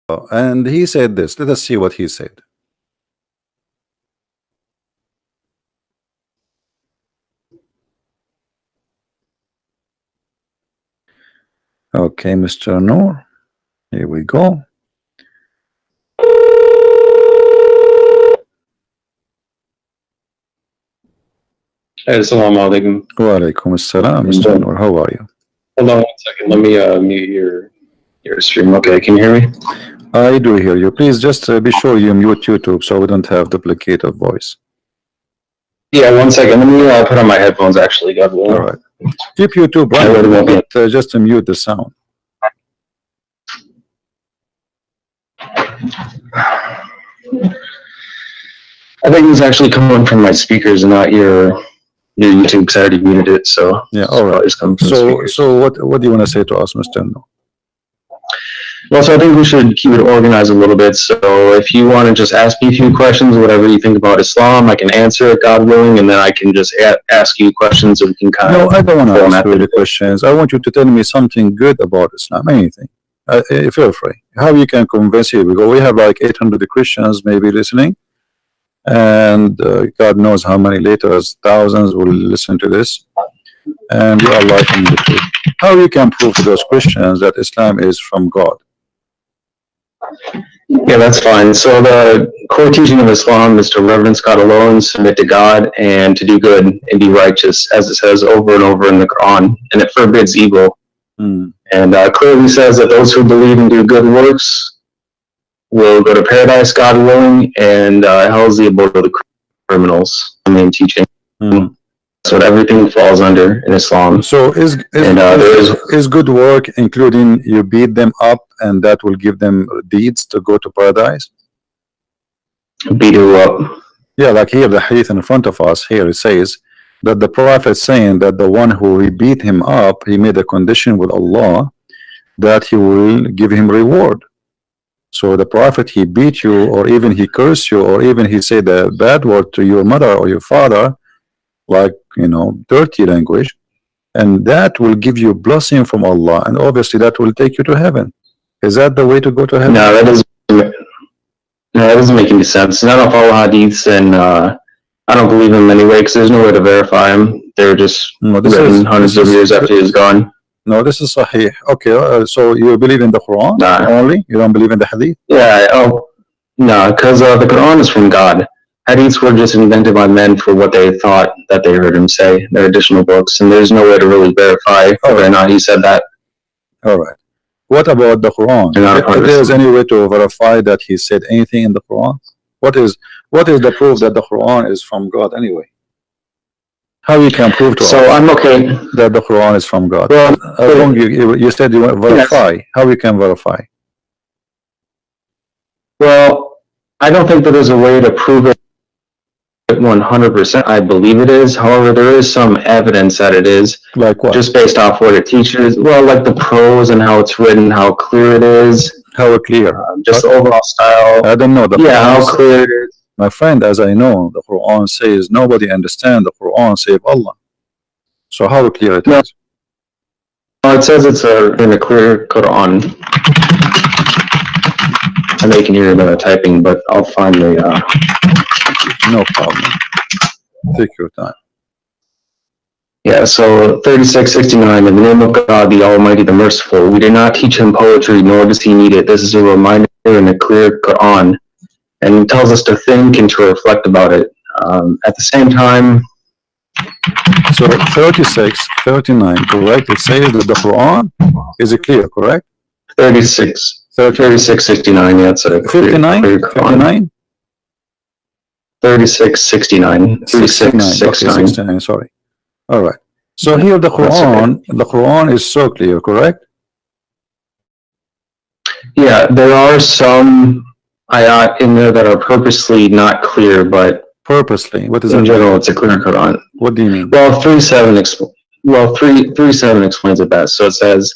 And he said this. Let us see what he said. Okay, Mr. Noor. Here we go. Assalamu alaikum. Wa alaikum assalam, Mr. Noor. How are you? Hold on 1 second. Let me mute your stream. Okay, can you hear me? I do hear you. Please just be sure you mute YouTube so we don't have duplicate of voice. Yeah, 1 second. Let me put on my headphones. Actually, God willing. All right. Keep YouTube running, but just mute the sound. I think it's actually coming from my speakers and not your YouTube, because I already muted it. So yeah, all right. So what do you want to say to us, Mr. No? Well, so I think we should keep it organized a little bit. So if you want to just ask me a few questions, whatever you think about Islam, I can answer it, God willing, and then I can just ask you questions and we can kind of... No, I don't want to ask you the questions. I want you to tell me something good about Islam, anything. Feel free. How you can convince you? Because we have like 800 Christians maybe listening, and God knows how many later thousands will listen to this, and you are liking the truth. How you can prove to those Christians that Islam is from God? Yeah, that's fine. So the core teaching of Islam is to reverence God alone, submit to God, and to do good and be righteous, as it says over and over in the Quran, and it forbids evil. And clearly says that those who believe and do good works will go to paradise, God willing, and hell is the abode of the criminals. The main teaching. That's what everything falls under in Islam. So is good work including you beat them up and that will give them deeds to go to paradise? Beat who up? Yeah, like here the hadith in front of us here, it says that the Prophet saying that the one who he beat him up, he made a condition with Allah that he will give him reward. So the Prophet, he beat you, or even he cursed you, or even he said a bad word to your mother or your father, like, you know, dirty language, and that will give you blessing from Allah, and obviously that will take you to heaven. Is that the way to go to heaven? No, that doesn't make any sense. I don't follow hadiths, and I don't believe in them anyway, because there's no way to verify them. They're just written hundreds of years after he's gone. No, this is Sahih. Okay, so you believe in the Quran only? You don't believe in the Hadith? Yeah, no, because the Quran is from God. Hadiths were just invented by men for what they thought that they heard him say. They're additional books, and there's no way to really verify whether or not he said that. All right. What about the Quran? If there's any way to verify that he said anything in the Quran? What is the proof that the Quran is from God anyway? How you can prove to us I'm okay that the Quran is from God? Well, you said you want to verify. Yes. How we can verify? Well, I don't think that there's a way to prove it 100%. I believe it is. However, there is some evidence that it is. Like what? Just based off what it teaches. Well, like the prose and how it's written, how clear it is. How clear? Just the overall style. I don't know. How clear it is. My friend, as I know, the Quran says nobody understands the Quran save Allah. So how clear it is? It says it's in a clear Quran. I know you can hear the typing, but I'll find the... No problem. Take your time. Yeah, so 3669, in the name of God, the Almighty, the Merciful. We did not teach him poetry, nor does he need it. This is a reminder in a clear Quran. And it tells us to think and to reflect about it. At the same time... So 39, correct? It says that the Quran is clear, correct? 3669, yeah, it's a 59? 59? 3669. 3669, sorry. All right. So here the Quran is so clear, correct? Yeah, there are some ayat in there that are purposely not clear, but purposely, what is in general it's a clear Quran. What do you mean? Well, 3:7 explains it best. So it says,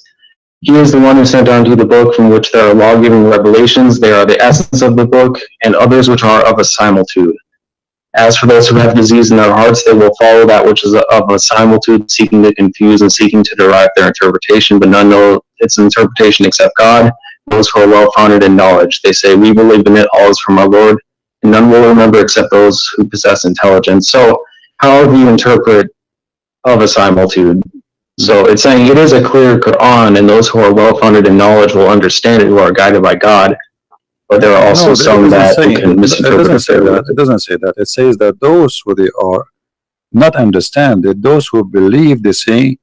he is the one who sent down to you the book from which there are law-giving revelations. They are the essence of the book, and others which are of a similitude. As for those who have disease in their hearts, they will follow that which is of a similitude, seeking to confuse and seeking to derive their interpretation, but none know its interpretation except God. those who are well-founded in knowledge. They say, we believe in it, all is from our Lord, and none will remember except those who possess intelligence. So how do you interpret of a similitude? So it's saying it is a clear Quran, and those who are well-founded in knowledge will understand it, who are guided by God. But there are also some that can misinterpret it. It doesn't say that. It says that those who they are not understand it, those who believe, they say,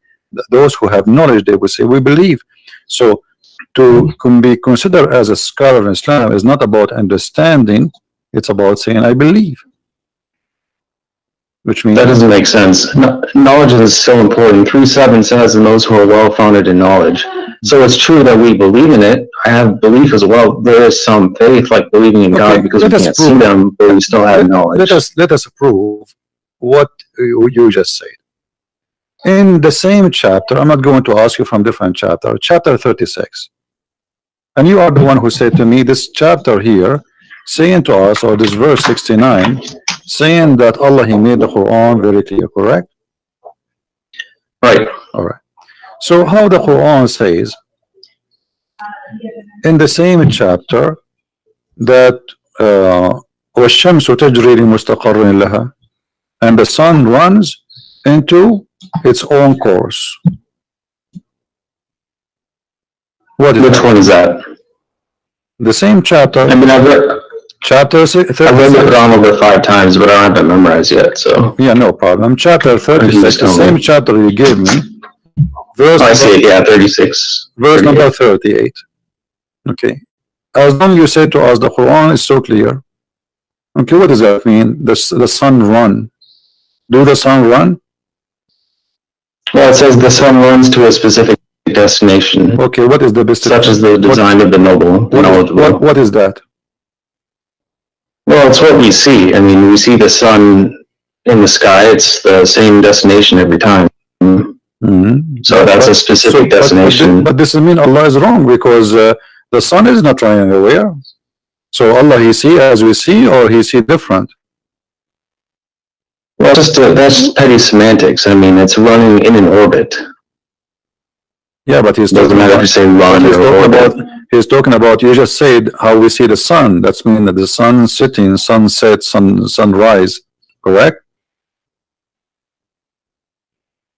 those who have knowledge, they will say, we believe. So to be considered as a scholar in Islam is not about understanding, it's about saying, I believe. Which means that doesn't make sense. Knowledge is so important. 3:7 says, and those who are well-founded in knowledge. So it's true that we believe in it. I have belief as well. There is some faith, like believing in God, because we can't see them, but we still have knowledge. Let us prove what you just said. In the same chapter, I'm not going to ask you from different chapter, chapter 36. And you are the one who said to me, this chapter here, saying to us, or this verse 69, saying that Allah, He made the Quran very clear, correct? Right. All right. So how the Quran says in the same chapter that وَالشَّمْسُ تَجْرِي لِمُسْتَقَرٍ لَهَا, and the sun runs into its own course. What is Which that? one is that? The same chapter. I mean, I've read the Quran over 5 times, but I don't have it memorized yet. So yeah, no problem. Chapter 36, the same chapter you gave me. Verse I see it. Yeah, 36. Verse number 38. Okay. As long you say to us the Quran is so clear. Okay, what does that mean? The sun run. Do the sun run? Well, it says the sun runs to a specific destination. Okay, what is the best? Such as the design of the noble. What is that? Well, it's what we see. I mean, we see the sun in the sky. It's the same destination every time. So that's a specific destination. But this means Allah is wrong, because the sun is not running away. So Allah, He see as we see, or He see different? Well, that's petty semantics. I mean, it's running in an orbit. Yeah, but He's doesn't matter if you say run or orbit. He's talking about, you just said how we see the sun. That's mean that the sun setting, sunset, sunrise, correct?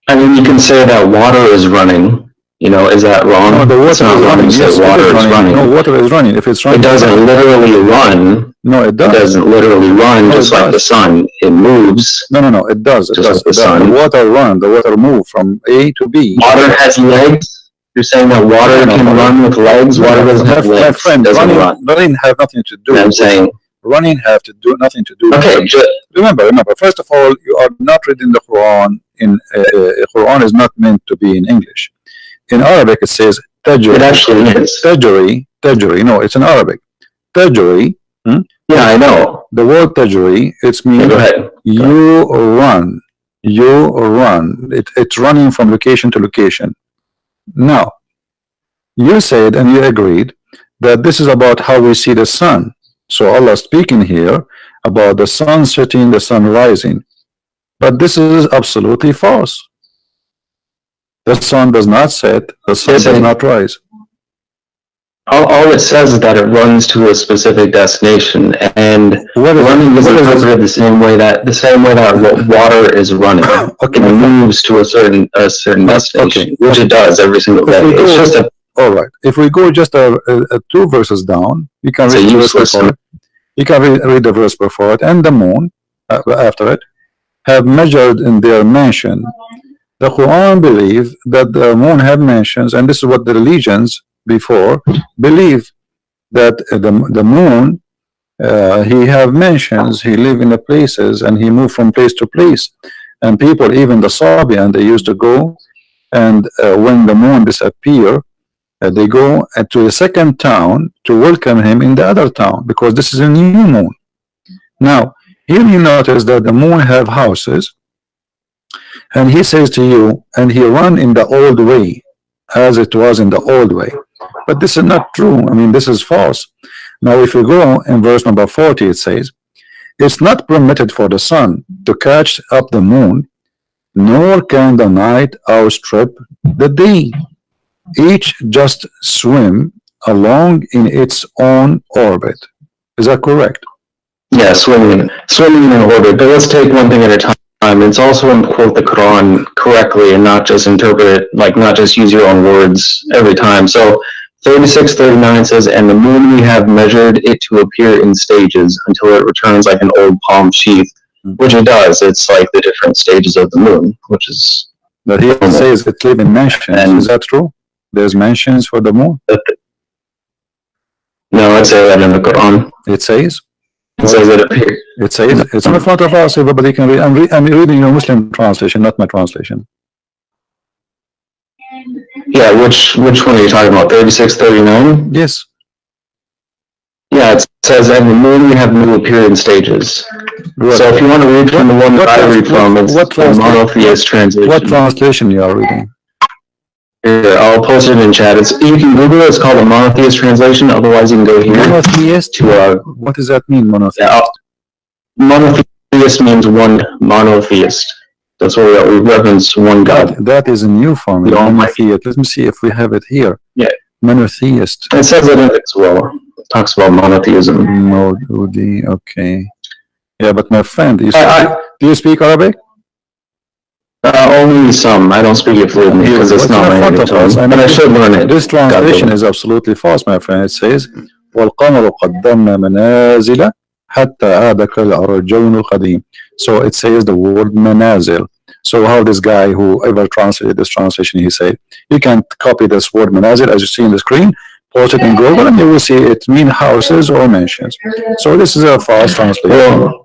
I mean, you can say that water is running. You know, is that wrong? No, the water is running. Yes, water is running. No, water is running. If it's running, it doesn't literally run. No, it does. It doesn't literally run, no, just like the sun. It moves. No, it does. It just does. Like the sun. The water run. The water move from A to B. Water has legs. You're saying that water can run with legs. Water doesn't have legs. My friend, running have nothing to do. I'm saying running have to do nothing to do. Okay. Remember. First of all, you are not reading the Quran. Quran is not meant to be in English. In Arabic, it says tajri. It actually is. Tajri. No, it's in Arabic. Tajri. Yeah, I know. The word tajri, it's mean you run. You run. It's running from location to location. Now, you said and you agreed that this is about how we see the sun. So Allah is speaking here about the sun setting, the sun rising. But this is absolutely false. The sun does not set, the sun does not rise. All it says is that it runs to a specific destination, and running is interpreted the same way that water is running. Okay. It moves to a certain destination, which it does every single day. It's just a all right. If we go just 2 verses down, you can read the verse before it. You can read the verse before it, and the moon after it have measured in their mansion. The Quran believe that the moon have mansions, and this is what the religions before believe, that the moon he have mansions, he live in the places, and he move from place to place. And people, even the Sabian, they used to go, and when the moon disappear, they go to a second town to welcome him in the other town, because this is a new moon. Now here you notice that the moon have houses, and he says to you, and he run in the old way, as it was in the old way. But this is not true. I mean, this is false. Now if you go in verse number 40, it says, it's not permitted for the sun to catch up the moon, nor can the night outstrip the day. Each just swim along in its own orbit. Is that correct? Yeah, swimming in orbit. But let's take one thing at a time. It's also important to quote the Quran correctly and not just interpret it, like not just use your own words every time. So 36:39 says, "And the moon we have measured it to appear in stages until it returns like an old palm sheath," which it does. It's like the different stages of the moon, which is. But he says it lives in mentions. And is that true? There's mentions for the moon? No, I'd say that in the Quran. It says? It says it appears. It says it's in front of us. Everybody can read. I'm reading your Muslim translation, not my translation. Yeah, which one are you talking about? 36:39? Yes. Yeah, it says, "And the moon we have new appear in stages." Good. So if you want to read from the one that I read from, it's the monotheist translation. What translation you are reading? Here, I'll post it in chat. You can Google it. It's called a monotheist translation. Otherwise, you can go here. Monotheist? What does that mean, monotheist? Yeah, monotheist means one monotheist. That's what we reverence one God. That is a new form. Monotheist. Let me see if we have it here. Yeah. Monotheist. It says it in it as well. It talks about monotheism. Okay. Yeah, but my friend, do you speak Arabic? Only some. I don't speak it fluently because it's not my native tongue. But I should learn it. This translation is absolutely false, my friend. It says, وَالْقَمَرُ قَدَّرْنَا مَنَازِلَ حَتَّى عَادَ كَالْأَرْجُونِ الْقَدِيمِ. So it says the word manazil. So how this guy, whoever translated this translation, he said, you can copy this word manazil as you see on the screen, post it in Google, and you will see it mean houses or mansions. So this is a false translation. Well,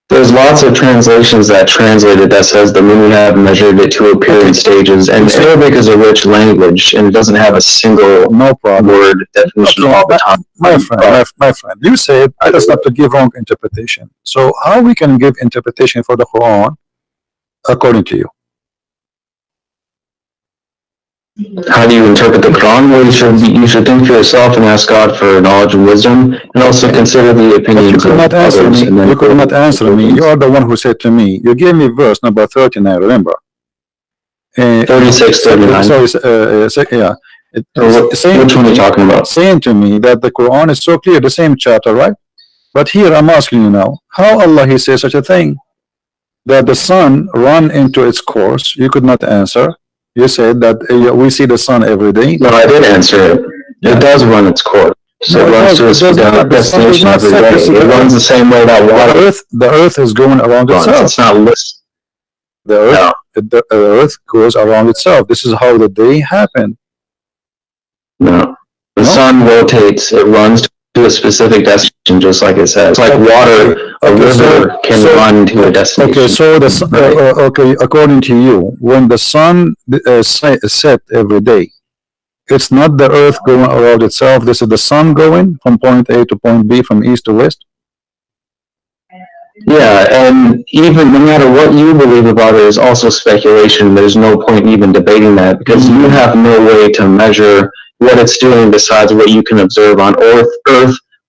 there's lots of translations that translate it that says the moon have measured it to appear in stages, and Arabic is a rich language, and it doesn't have a single word definition all the time. My friend, you said I just have to give wrong interpretation. So how we can give interpretation for the Quran according to you? How do you interpret the Quran? Well, you should think for yourself and ask God for knowledge and wisdom, and also consider the opinions of others. You could not answer me. You are the one who said to me. You gave me verse number 39. Remember? 36:39. Yeah. Which one are you talking about? Saying to me that the Quran is so clear, the same chapter, right? But here I'm asking you now, how Allah he says such a thing? That the sun run into its course. You could not answer. You said that we see the sun every day. No, I did answer it. Yeah. It does run its course. So it runs to its destination every day. It runs the same way that water. The earth is going around itself. It's not listed. The earth goes around itself. This is how the day happened. No. The sun rotates. It runs to a specific destination, just like it says. It's like water. A river can run to a destination. Okay, so okay, according to you, when the sun set every day, it's not the earth going around itself. This is the sun going from point A to point B, from east to west. Yeah, and even no matter what you believe about it is also speculation. There's no point even debating that, because you have no way to measure what it's doing besides what you can observe on Earth,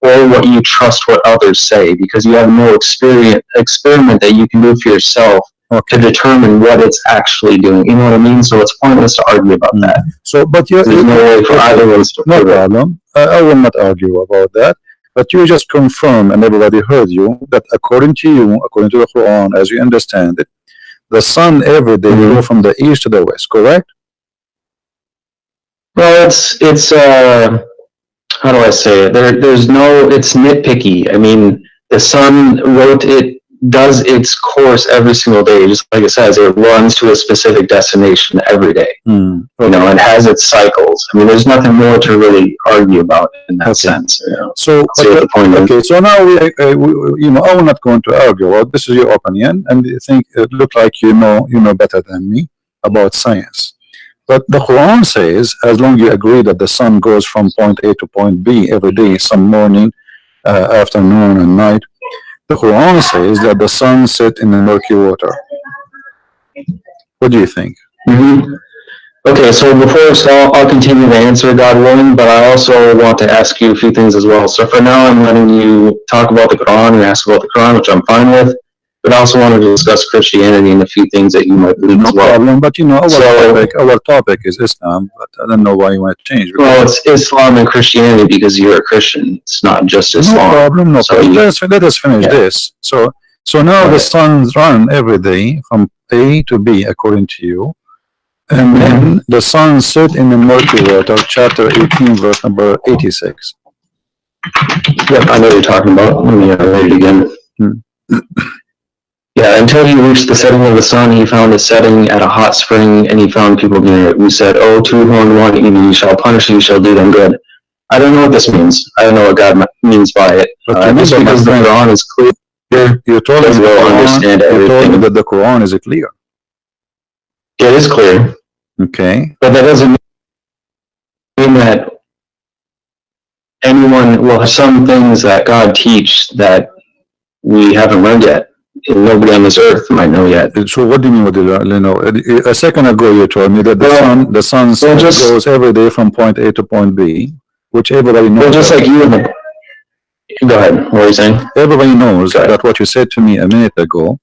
or what you trust what others say, because you have no experiment that you can do for yourself to determine what it's actually doing. You know what I mean? So it's pointless to argue about that. So, but there's no way for either of us to prove it. No problem. I will not argue about that. But you just confirm, and everybody heard you, that according to you, according to the Quran, as you understand it, the sun every day will go from the east to the west, correct? Well, it's how do I say it? There's no, it's nitpicky. I mean, the sun does its course every single day, just like it says, it runs to a specific destination every day. You know, and has its cycles. I mean, there's nothing more to really argue about in that sense. You know? So, so now you know, I'm not going to argue. Well, this is your opinion, and you think it looks like you know better than me about science. But the Quran says, as long as you agree that the sun goes from point A to point B every day, some morning, afternoon, and night, the Quran says that the sun sets in the murky water. What do you think? Okay, so I'll continue to answer, God willing, but I also want to ask you a few things as well. So for now, I'm letting you talk about the Quran and ask about the Quran, which I'm fine with. but I also wanted to discuss Christianity and a few things that you might believe as well. No problem, but you know, our topic is Islam, but I don't know why you want to change. Well, it's Islam and Christianity because you're a Christian. It's not just Islam. No problem, no problem. Let us finish this. So now the suns run every day from A to B, according to you. And then the sun set in the murky water, chapter 18, verse number 86. Yep, I know what you're talking about. Let me read it again. Yeah, until he reached the setting of the sun, he found a setting at a hot spring, and he found people near it who said, "Oh, two-horned one, either you shall punish, you shall do them good." I don't know what this means. I don't know what God means by it. Just because the Quran is clear, you told me that the Quran is clear. It is clear. Okay. But that doesn't mean that anyone will have some things that God teach that we haven't learned yet. And nobody on this earth might know yet. So what do you mean with the, a second ago you told me that the sun goes every day from point A to point B, which everybody knows. Well, just like you and go ahead. What were you saying? Everybody knows that what you said to me a minute ago,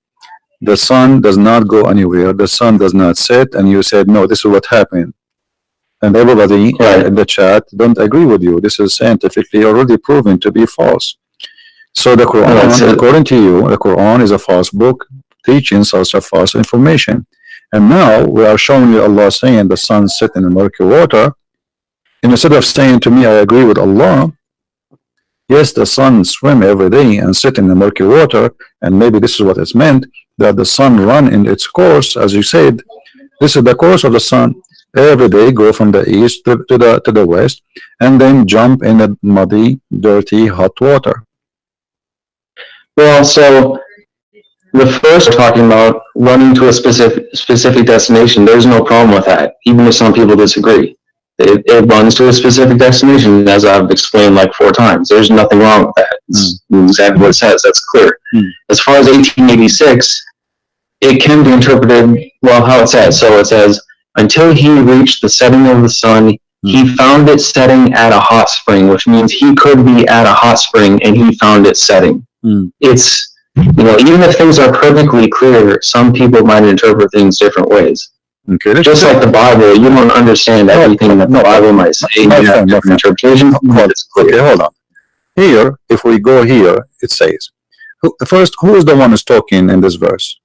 the sun does not go anywhere, the sun does not set, and you said, no, this is what happened. And everybody in the chat don't agree with you. This is scientifically already proven to be false. So the Quran, according to you, the Quran is a false book, teaching such a false information. And now we are showing you Allah saying the sun set in the murky water. And instead of saying to me, I agree with Allah, yes, the sun swim every day and sit in the murky water, and maybe this is what it's meant, that the sun run in its course, as you said. This is the course of the sun. Every day go from the east to the west, and then jump in the muddy, dirty, hot water. Well, so the first talking about running to a specific destination, there's no problem with that, even if some people disagree. It runs to a specific destination, as I've explained like 4 times. There's nothing wrong with that. It's exactly what it says. That's clear. As far as 1886, it can be interpreted, well, how it says. So it says, until he reached the setting of the sun, he found it setting at a hot spring, which means he could be at a hot spring and he found it setting. It's, you know, even if things are perfectly clear, some people might interpret things different ways. Okay, just like the Bible, you don't understand everything that the Bible might say. You have different interpretations. Okay, hold on. Here, if we go here, it says, first, who is the one who's talking in this verse?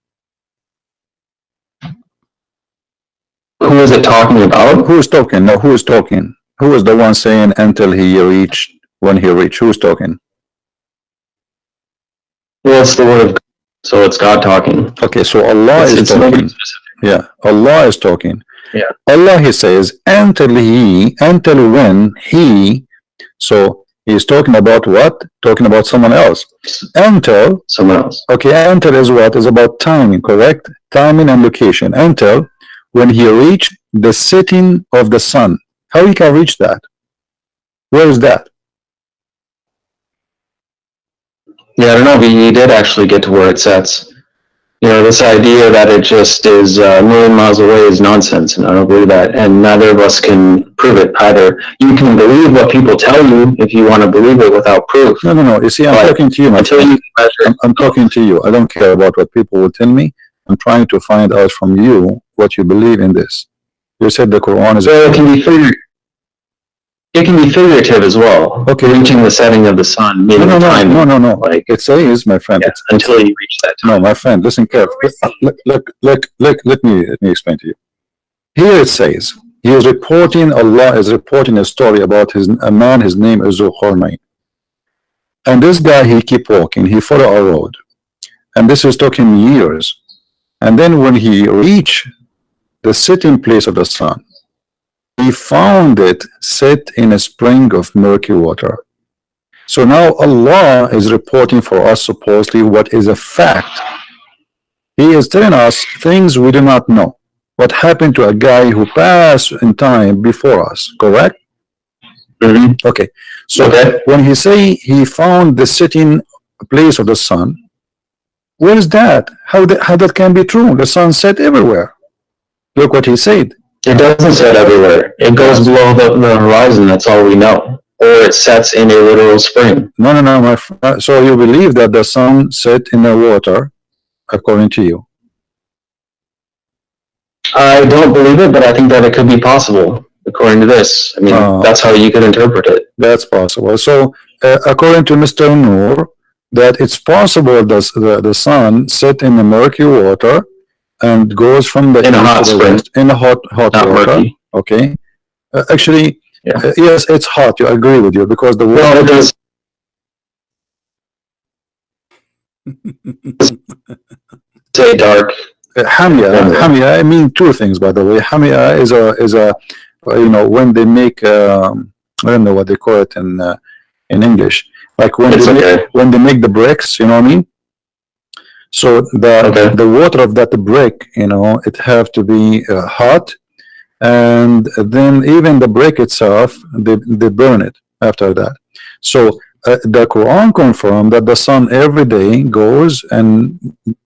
Who is it talking about? Who is talking? No, who is talking? Who is the one saying until he reached, when he reached? Who is talking? Well, it's the word of God, so it's God talking. Okay, so Allah is talking. Yeah, Allah is talking. Yeah. Allah, he says, until when he, so he's talking about what? Talking about someone else. Until someone else. Okay, until is what? Is about timing, correct? Timing and location. Until when he reached the setting of the sun. How he can reach that? Where is that? Yeah, I don't know, but he did actually get to where it sets. You know, this idea that it just is a million miles away is nonsense, and I don't believe that, and neither of us can prove it either. You can believe what people tell you if you want to believe it without proof. No. You see, I'm talking to you, my friend. I'm talking to you. I don't care about what people will tell me. I'm trying to find out from you what you believe in this. You said the Quran is... Well, it can be figurative as well. Okay. Reaching the setting of the sun. No. Like, it says, my friend. Yeah, until you reach that time. No, my friend, listen carefully. Let me explain to you. Here it says, Allah is reporting a story about a man, his name is Zulqarnain. And this guy, he keep walking, he follow a road. And this is taking years. And then when he reached the sitting place of the sun, he found it set in a spring of murky water. So now Allah is reporting for us supposedly what is a fact. He is telling us things we do not know. What happened to a guy who passed in time before us, correct? Okay. So when he say he found the sitting place of the sun, where is that? How that can be true? The sun set everywhere. Look what he said. It doesn't set everywhere. It goes below the horizon. That's all we know. Or it sets in a literal spring. No, my friend. So you believe that the sun set in the water, according to you? I don't believe it, but I think that it could be possible, according to this. I mean, that's how you could interpret it. That's possible. So, according to Mr. Noor, that it's possible the sun set in the murky water and goes from the In a east hot to the spring. west in a hot Not water. murky. Okay. Actually, Yeah. yes, it's hot. I agree with you because the water. Well, it does say dark. Hamia, I mean two things, by the way. Hamia is a you know, when they make I don't know what they call it in English, like when It's they okay. when they make the bricks, you know what I mean? So the water of that brick, you know, it have to be hot, and then even the brick itself, they burn it after that. So the Quran confirmed that the sun every day goes and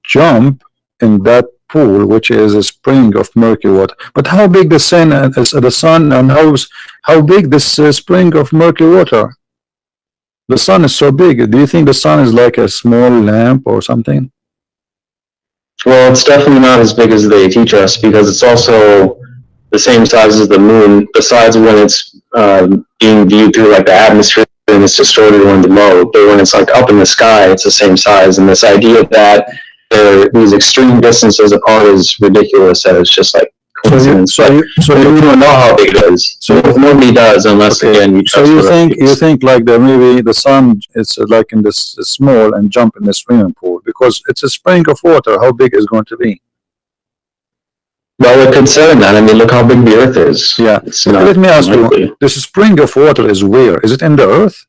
jump in that pool, which is a spring of murky water. But how big the sun is, the sun, and how big this spring of murky water? The sun is so big. Do you think the sun is like a small lamp or something? Well, it's definitely not as big as they teach us, because it's also the same size as the moon, besides when it's being viewed through like the atmosphere and it's distorted when the low. But when it's like up in the sky, it's the same size. And this idea that these extreme distances apart is ridiculous. That it's just like coincidence. So you don't know how big it is. So nobody does unless again you trust. So you think like that maybe the sun is like in this small and jump in the swimming pool because it's a spring of water. How big is it going to be? Well, it could say that. I mean, look how big the Earth is. Yeah. Let me ask you: this spring of water is where? Is it in the Earth?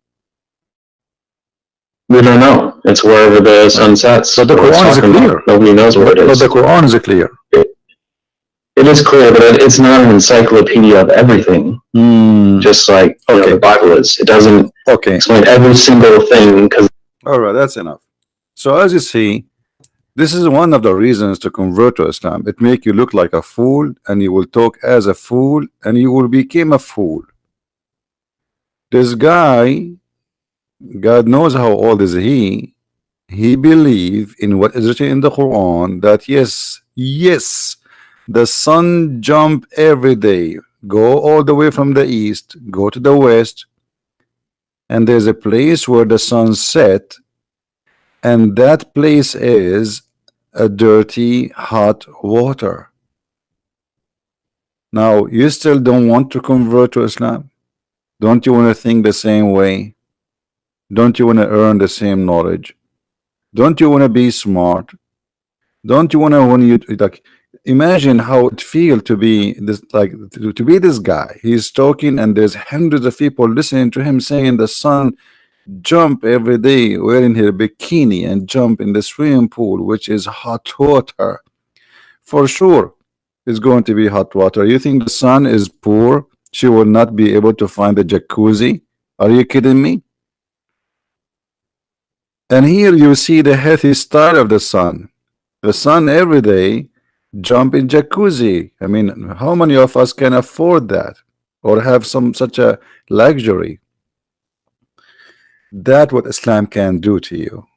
We don't know. It's wherever the sun sets. But the Quran is clear. Nobody knows where it is. But the Quran is clear. It is clear, but it's not an encyclopedia of everything. Just like you know, the Bible is. It doesn't explain every single thing. All right, that's enough. So as you see, this is one of the reasons to convert to Islam. It make you look like a fool, and you will talk as a fool, and you will become a fool. This guy, God knows how old is he believe in what is written in the Quran, that yes, the sun jump every day, go all the way from the east, go to the west, and there's a place where the sun set, and that place is a dirty hot water. Now you still don't want to convert to Islam? Don't you want to think the same way? Don't you want to earn the same knowledge? Don't you want to be smart? Don't you want to, when you like, imagine how it feels to be this, like to be this guy. He's talking and there's hundreds of people listening to him saying the sun jump every day wearing her bikini and jump in the swimming pool, which is hot water. For sure it's going to be hot water. You think the sun is poor? She will not be able to find the jacuzzi? Are you kidding me? And here you see the healthy style of the sun. The sun every day jump in jacuzzi. I mean, how many of us can afford that or have such a luxury? That's what Islam can do to you.